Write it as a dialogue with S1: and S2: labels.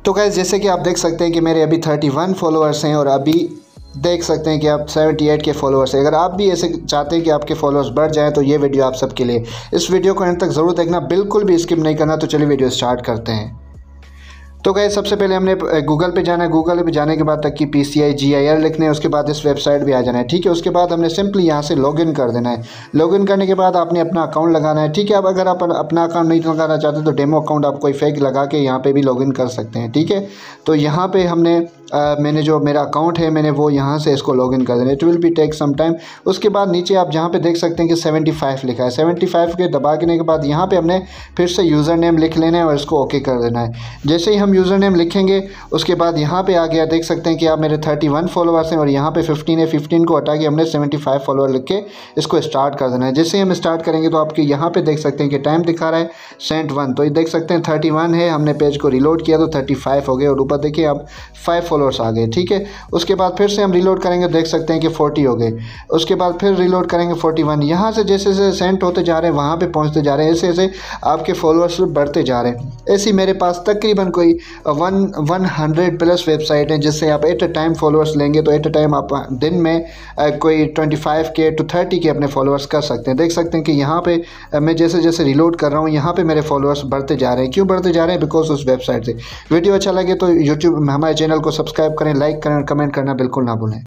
S1: तो गाइस जैसे कि आप देख सकते हैं कि मेरे अभी 31 फॉलोअर्स हैं और अभी देख सकते हैं कि आप 78 के फॉलोअर्स हैं। अगर आप भी ऐसे चाहते हैं कि आपके फॉलोअर्स बढ़ जाएं तो ये वीडियो आप सबके लिए। इस वीडियो को अंत तक ज़रूर देखना, बिल्कुल भी स्किप नहीं करना। तो चलिए वीडियो स्टार्ट करते हैं। तो गाइस सबसे पहले हमने गूगल पे जाना है। गूगल पे जाने के बाद तक की PCI GIR लिखने है, उसके बाद इस वेबसाइट पे आ जाना है। ठीक है, उसके बाद हमने सिंपली यहाँ से लॉगिन कर देना है। लॉगिन करने के बाद आपने अपना अकाउंट लगाना है। ठीक है, अब अगर आप अपना अकाउंट नहीं लगाना चाहते तो डेमो अकाउंट आप कोई फेक लगा के यहाँ पे भी लॉगिन कर सकते हैं। ठीक है, तो यहाँ पे मैंने जो मेरा अकाउंट है मैंने वो यहाँ से इसको लॉगिन कर देना है। It will be take some time. उसके बाद नीचे आप जहाँ पे देख सकते हैं कि 75 लिखा है, 75 के दबाने के बाद यहाँ पे हमने फिर से यूज़र नेम लिख लेना है और इसको ओके कर देना है। जैसे ही हम यूज़र नेम लिखेंगे उसके बाद यहाँ पे आ गया, देख सकते हैं कि आप मेरे 31 फॉलोअर्स हैं और यहाँ पे 15 है। 15 को हटा के हमने 75 फॉलोअर लिख के इसको स्टार्ट कर देना है। जैसे ही हम स्टार्ट करेंगे तो आपके यहाँ पे देख सकते हैं कि टाइम दिखा रहा है सेंट 1, तो ये देख सकते हैं 31 है। हमने पेज को रिलोड किया तो 35 हो गए और ऊपर देखिए अब 5 फॉलोअर्स आ गए। ठीक है, उसके बाद फिर से हम रिलोड करेंगे, देख सकते हैं कि 40 हो गए। उसके बाद फिर रिलोड करेंगे 41। यहाँ से जैसे जैसे सेंट होते जा रहे हैं वहाँ पे पहुँचते जा रहे हैं, ऐसे ऐसे आपके फॉलोअर्स बढ़ते जा रहे हैं। ऐसे मेरे पास तकरीबन कोई 100 प्लस वेबसाइट हैं जिससे आप एट अ टाइम फॉलोअर्स लेंगे तो एट अ टाइम आप दिन में कोई 25 के to 30 के अपने फॉलोअर्स कर सकते हैं। देख सकते हैं कि यहाँ पे मैं जैसे जैसे रिलोड कर रहा हूँ यहाँ पे मेरे फॉलोअर्स बढ़ते जा रहे हैं। क्यों बढ़ते जा रहे हैं? बिकॉज उस वेबसाइट से। वीडियो अच्छा लगे तो यूट्यूब हमारे चैनल को सब्सक्राइब करें, लाइक करें, कमेंट करना बिल्कुल ना भूलें।